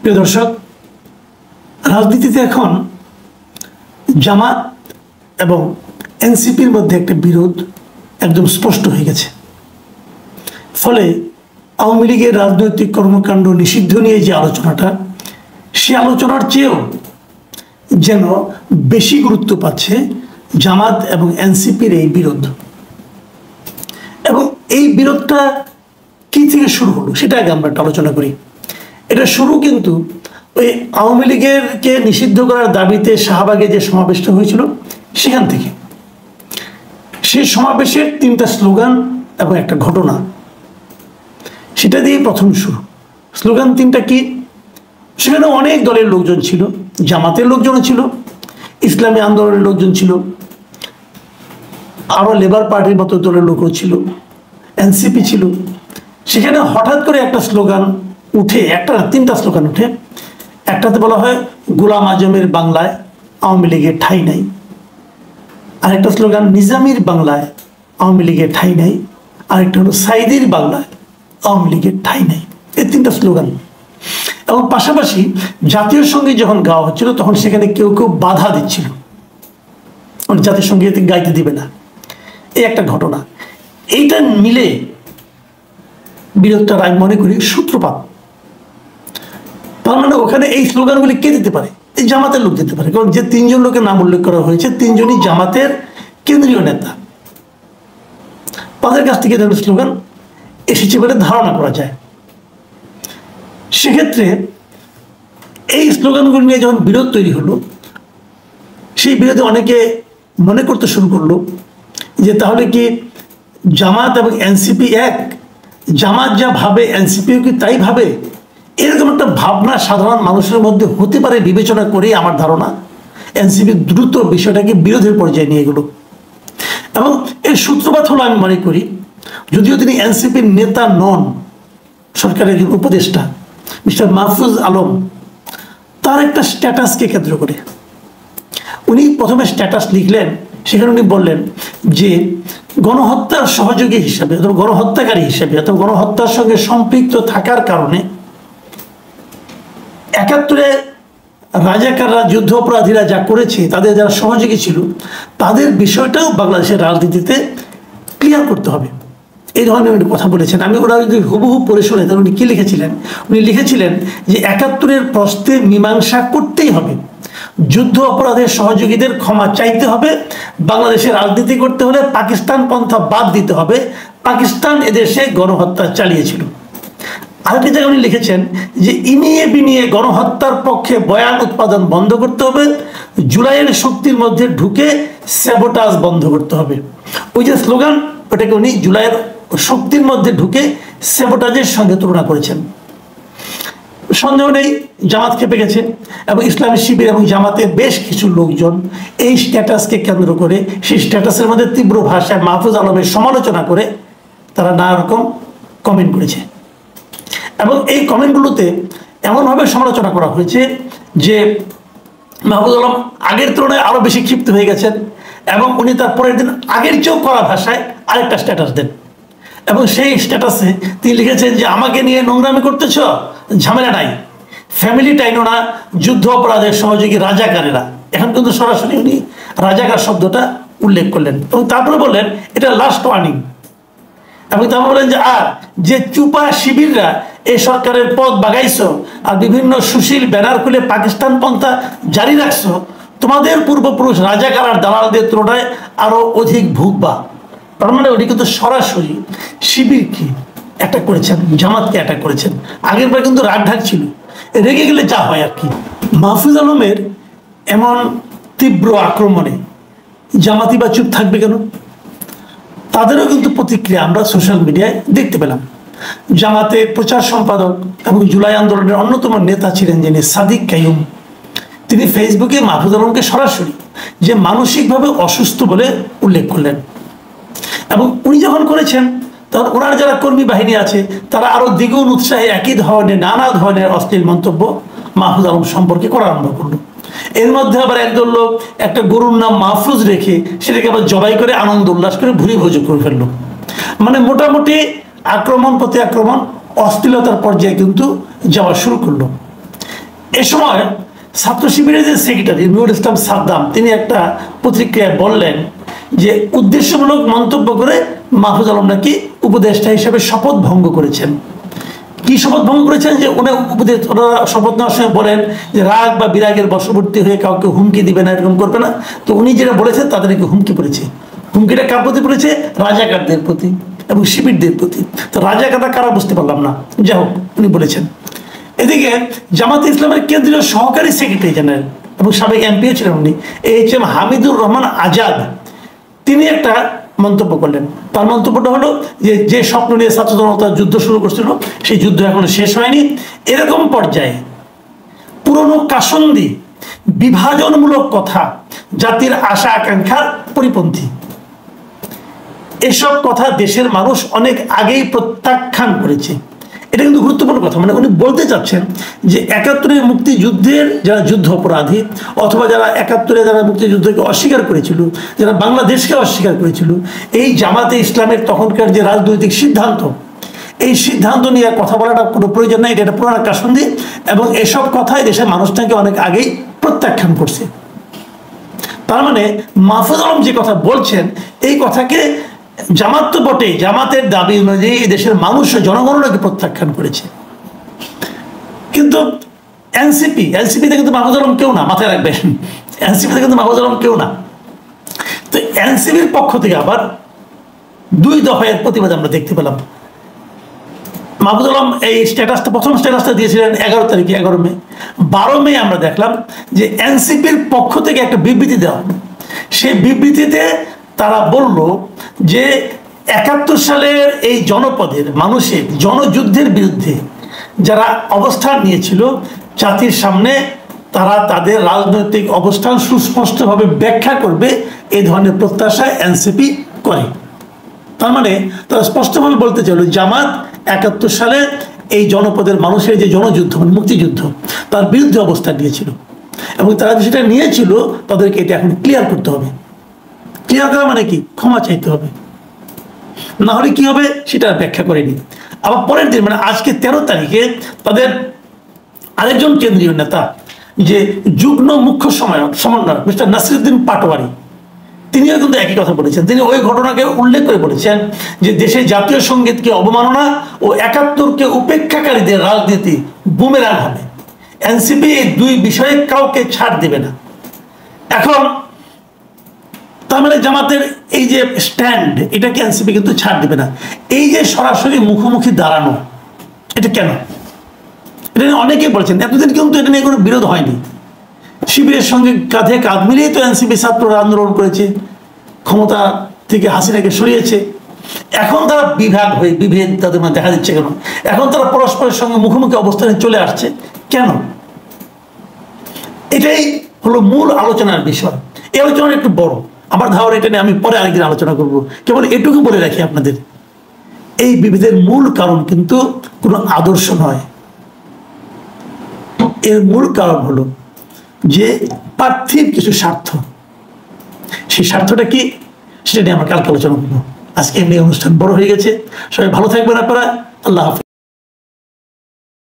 প্রিয় দর্শক, রাজনীতিতে এখন জামাত এবং এনসিপির মধ্যে একটা বিরোধ একদম স্পষ্ট হয়ে গেছে। ফলে আওয়ামী লীগের রাজনৈতিক কর্মকাণ্ড নিষিদ্ধ নিয়ে যে আলোচনাটা, সে আলোচনার চেয়েও যেন বেশি গুরুত্ব পাচ্ছে জামাত এবং এনসিপির এই বিরোধ। এবং এই বিরোধটা কি থেকে শুরু হলো সেটা আগে আমরা একটা আলোচনা করি। এটা শুরু কিন্তু ওই আওয়ামী লীগেরকে নিষিদ্ধ করার দাবিতে শাহবাগে যে সমাবেশটা হয়েছিল সেখান থেকে। সেই সমাবেশের 3টা স্লোগান এবং একটা ঘটনা, সেটা দিয়ে প্রথম শুরু। স্লোগান 3টা কি? সেখানে অনেক দলের লোকজন ছিল, জামাতের লোকজনও ছিল, ইসলামী আন্দোলনের লোকজন ছিল, আরও লেবার পার্টির মতো দলের লোকও ছিল, এনসিপি ছিল। সেখানে হঠাৎ করে একটা স্লোগান উঠে, 3টা স্লোগান উঠে। একটাতে বলা হয় গোলাম আজমের বাংলায় আওয়ামী লীগের ঠাঁই নাই, আরেকটা স্লোগান নিজামীর বাংলায় আওয়ামী লীগের ঠাঁই নাই, আরেকটা হলো সাইদির বাংলায় আওয়ামী লীগের ঠাঁই নাই। এই 3টা স্লোগান। এবং পাশাপাশি জাতীয় সঙ্গীত যখন গাওয়া হচ্ছিল তখন সেখানে কেউ কেউ বাধা দিচ্ছিল, জাতীয় সঙ্গীত গাইতে দিবে না। এই একটা ঘটনা। এইটা মিলে বিরোধটার আমি মনে করি সূত্রপাত। তার মানে ওখানে এই স্লোগানগুলি কে দিতে পারে? এই জামাতের লোক দিতে পারে, কারণ যে 3জন লোকের নাম উল্লেখ করা হয়েছে 3জনই জামাতের কেন্দ্রীয় নেতা। তাদের কাছ থেকে যেন স্লোগান এসেছে বলে ধারণা করা যায়। সেক্ষেত্রে এই স্লোগানগুলি নিয়ে যখন বিরোধ তৈরি হলো, সেই বিরোধে অনেকে মনে করতে শুরু করলো যে তাহলে কি জামাত এবং এনসিপি এক? জামাত যা ভাবে এনসিপিও কি তাই ভাবে? এরকম একটা ভাবনা সাধারণ মানুষের মধ্যে হতে পারে বিবেচনা করে আমার ধারণা এনসিপি দ্রুত বিষয়টাকে বিরোধের পর্যায়ে নিয়ে গেল। এবং এর সূত্রপাত হলো আমি মনে করি, যদিও তিনি এনসিপির নেতা নন, সরকারের উপদেষ্টা মিস্টার মাহফুজ আলম, তার একটা স্ট্যাটাসকে কেন্দ্র করে উনি প্রথমে স্ট্যাটাস লিখলেন। সেখানে উনি বললেন যে গণহত্যার সহযোগী হিসাবে অথবা গণহত্যাকারী হিসাবে অথবা গণহত্যার সঙ্গে সম্পৃক্ত থাকার কারণে 71-এ রাজাকাররা, যুদ্ধ অপরাধীরা যা করেছে, তাদের যারা সহযোগী ছিল, তাদের বিষয়টাও বাংলাদেশের রাজনীতিতে ক্লিয়ার করতে হবে। এই ধরনের উনি কথা বলেছেন। আমি ওরা যদি হুবহু পড়ে শুনে, তাহলে উনি কী লিখেছিলেন? উনি লিখেছিলেন যে 71-এর প্রশ্নে মীমাংসা করতেই হবে, যুদ্ধ অপরাধের সহযোগীদের ক্ষমা চাইতে হবে, বাংলাদেশের রাজনীতি করতে হলে পাকিস্তান পন্থা বাদ দিতে হবে, পাকিস্তান এদেশে গণহত্যা চালিয়েছিল। আরেকটি জায়গায় উনি লিখেছেন যে ইনিয়ে বিনিয়ে গণহত্যার পক্ষে বয়ান উৎপাদন বন্ধ করতে হবে, জুলাইয়ের শক্তির মধ্যে ঢুকে স্যাবোটাজ বন্ধ করতে হবে। ওই যে স্লোগান, ওটাকে উনি জুলাইয়ের শক্তির মধ্যে ঢুকে স্যাবোটাজের সঙ্গে তুলনা করেছেন। সন্দেহ নেই জামাত খেপে গেছে এবং ইসলামী শিবির এবং জামাতের বেশ কিছু লোকজন এই স্ট্যাটাসকে কেন্দ্র করে, সেই স্ট্যাটাসের মধ্যে তীব্র ভাষায় মাহফুজ আলমের সমালোচনা করে তারা নানা রকম কমেন্ট করেছে। এবং এই কমেন্টগুলোতে এমনভাবে সমালোচনা করা হয়েছে যে মাহফুজ আলম আগের তুলনায় আরও বেশি ক্ষিপ্ত হয়ে গেছেন এবং উনি তার পরের দিন আগের চেয়েও কড়া ভাষায় আরেকটা স্ট্যাটাস দেন। এবং সেই স্ট্যাটাসে তিনি লিখেছেন যে আমাকে নিয়ে নোংরামি করতেছ, ঝামেলা নাই, ফ্যামিলি টাইনো না, যুদ্ধ অপরাধের সহযোগী রাজাকারেরা। এখন কিন্তু সরাসরি উনি রাজাকার শব্দটা উল্লেখ করলেন এবং তারপরে বললেন এটা লাস্ট ওয়ার্নিং। এবং তারপর বললেন যে আর যে চুপা শিবিররা এই সরকারের পথ বাগাইছো আর বিভিন্ন সুশীল ব্যানার খুলে পাকিস্তান পন্থা জারি রাখছো, তোমাদের পূর্বপুরুষ রাজাকার আর দালালদের তুলনায় আরো অধিক ভুগবা। তার মানে উনি কিন্তু সরাসরি শিবিরকে অ্যাটাক করেছেন, জামাতকে অ্যাটাক করেছেন। আগের বার কিন্তু রাগ ঢাক ছিল, রেগে গেলে যা হয় আর কি। মাহফুজ আলমের এমন তীব্র আক্রমণে জামাতি বা চুপ থাকবে কেন? তাদেরও কিন্তু প্রতিক্রিয়া আমরা সোশ্যাল মিডিয়ায় দেখতে পেলাম। জামাতের প্রচার সম্পাদক এবং জুলাই আন্দোলনের অন্যতম নেতা ছিলেন যিনি সাদিক কাইয়ুম, তিনি ফেসবুকে মাহফুজ আলমকে সরাসরি যে মানসিকভাবে অসুস্থ বলে উল্লেখ করলেন। এবং উনি যখন করেছেন তখন ওনার যারা কর্মী বাহিনী আছে তারা আরও দ্বিগুণ উৎসাহে একই ধরনের নানা ধরনের অশ্লীল মন্তব্য মাহফুজ আলম সম্পর্কে করা আরম্ভ করলো। এর মধ্যে আবার একদল লোক একটা গরুর নাম মাহফুজ রেখে সেটাকে আবার জবাই করে আনন্দ উল্লাস করে ভুরি ভোজ করে ফেললো। মানে মোটামুটি আক্রমণ প্রতি আক্রমণ অশ্লীলতার পর্যায়ে কিন্তু যাওয়া শুরু করলো। এ সময় ছাত্র শিবিরের যে সেক্রেটারি নুরুল ইসলাম সাদ্দাম তিনি একটা প্রতিক্রিয়ায় বললেন যে উদ্দেশ্যমূলক মন্তব্য করে মাহফুজ আলম নাকি উপদেষ্টা হিসেবে শপথ ভঙ্গ করেছেন। কি শপথ ভঙ্গ করেছেন? যে ওনারা শপথ নেওয়ার সময় বলেন যে রাগ বা বিরাগের বশবর্তী হয়ে কাউকে হুমকি দিবে না, এরকম করবে না। তো উনি যেটা বলেছেন তাদেরকে হুমকি পড়েছে। হুমকিটা কার প্রতি পড়েছে? রাজাকারদের প্রতি এবং শিবিরদের প্রতি। তো রাজাকাররা কারা বুঝতে পারলাম না, যাই হোক উনি বলেছেন। এদিকে জামাতে ইসলামের কেন্দ্রীয় সহকারী সেক্রেটারি জেনারেল এবং সাবেক এমপিও ছিলেন উনি, এইচ.এম. হামিদুর রহমান আজাদ, তিনি একটা মন্তব্য করলেন। তার মন্তব্যটা হলো যে স্বপ্ন নিয়ে ছাত্র জনতা যুদ্ধ শুরু করছিল সেই যুদ্ধ এখনো শেষ হয়নি। এরকম পর্যায়ে পুরনো কাসন্দি বিভাজনমূলক কথা জাতির আশা আকাঙ্ক্ষার পরিপন্থী। এসব কথা দেশের মানুষ অনেক আগেই প্রত্যাখ্যান করেছে। এটা কিন্তু গুরুত্বপূর্ণ কথা। মানে উনি বলতে চাচ্ছেন যে ৭১-এর মুক্তিযুদ্ধের যারা যুদ্ধ অপরাধী অথবা যারা ৭১-এ যারা মুক্তিযুদ্ধকে অস্বীকার করেছিল, যারা বাংলাদেশকে অস্বীকার করেছিল, এই জামাতে ইসলামের তখনকার যে রাজনৈতিক সিদ্ধান্ত, এই সিদ্ধান্ত নিয়ে কথা বলাটা কোনো প্রয়োজন নাই। এটা পুরানো কাসন্দি এবং এসব কথাই দেশের মানুষটাকে অনেক আগেই প্রত্যাখ্যান করছে। তার মানে মাহফুজ আলম যে কথা বলছেন এই কথাকে জামাত তো বটে, জামাতের দাবি অনুযায়ী দেশের মানুষ জনগণনাকে প্রত্যাখ্যান করেছে। কিন্তু এনসিপিতে কিন্তু মাহফুজ আলম কেউ না, মাথায় রাখবেন, এনসিপিতে কিন্তু মাহফুজ আলম কেউ না। তো এনসিপির পক্ষ থেকে আবার 2 দফায় প্রতিবাদ আমরা দেখতে পেলাম। মাহফুজ আলম এই প্রথম স্ট্যাটাসটা দিয়েছিলেন 11 তারিখে, 11 মে। 12 মে আমরা দেখলাম যে এনসিপির পক্ষ থেকে একটা বিবৃতি দেওয়া হলো। সেই বিবৃতিতে তারা বলল যে ৭১ সালের এই জনপদের মানুষের জনযুদ্ধের বিরুদ্ধে যারা অবস্থান নিয়েছিল জাতির সামনে তারা তাদের রাজনৈতিক অবস্থান সুস্পষ্টভাবে ব্যাখ্যা করবে, এই ধরনের প্রত্যাশা এনসিপি করে। তার মানে তারা স্পষ্টভাবে বলতে চাইল জামাত ৭১ সালে এই জনপদের মানুষের যে জনযুদ্ধ মানে মুক্তিযুদ্ধ তার বিরুদ্ধে অবস্থান নিয়েছিল এবং তারা সেটা নিয়েছিল তাদেরকে এটা এখন ক্লিয়ার করতে হবে। ক্লিয়ার করা মানে কি? ক্ষমা চাইতে হবে, না হলে কি হবে সেটা ব্যাখ্যা করেনি। আবার পরের দিন মানে আজকে 13 তারিখে তাদের আরেকজন কেন্দ্রীয় নেতা যে যুগ্ম মুখ্য সমন্বয়ক মিস্টার নাসিরউদ্দিন পাটোয়ারি, তিনিও কিন্তু একই কথা বলেছেন। তিনি ওই ঘটনাকে উল্লেখ করে বলেছেন যে দেশে জাতীয় সঙ্গীতকে অবমাননা ও ৭১-কে উপেক্ষাকারীদের রাজনীতি বুমেরাং হবে। এনসিপি এই 2 বিষয়ে কাউকে ছাড় দেবে না। এখন তার মানে জামাতের এই যে স্ট্যান্ড এটাকে এনসিপি কিন্তু ছাড় দেবে না। এই যে সরাসরি মুখোমুখি দাঁড়ানো, এটা কেন? এটা নিয়ে অনেকেই বলছেন। এতদিন কিন্তু এটা নিয়ে কোনো বিরোধ হয়নি। শিবিরের সঙ্গে কাঁধে কাঁধ মিলিয়ে তো এনসিপি ছাত্ররা আন্দোলন করেছে, ক্ষমতা থেকে হাসিনাকে সরিয়েছে। এখন তারা বিভেদ তাদের মধ্যে দেখা দিচ্ছে কেন? এখন তারা পরস্পরের সঙ্গে মুখোমুখি অবস্থানে চলে আসছে কেন? এটাই হলো মূল আলোচনার বিষয়। এই আলোচনা একটু বড়, আমার ধারণা এটা নিয়ে আমি পরে আরেকদিন আলোচনা করব। কেবল এটুকু বলে রাখি আপনাদের, এই বিভেদের মূল কারণ কিন্তু কোনো আদর্শ নয়। এর মূল কারণ হলো যে পার্থিব কিছু স্বার্থ। সেই স্বার্থটা কি সেটা নিয়ে আমরা কালকে আলোচনা করবো। আজকে এমনি অনুষ্ঠান বড় হয়ে গেছে। সবাই ভালো থাকবেন আপনারা। আল্লাহ হাফেজ।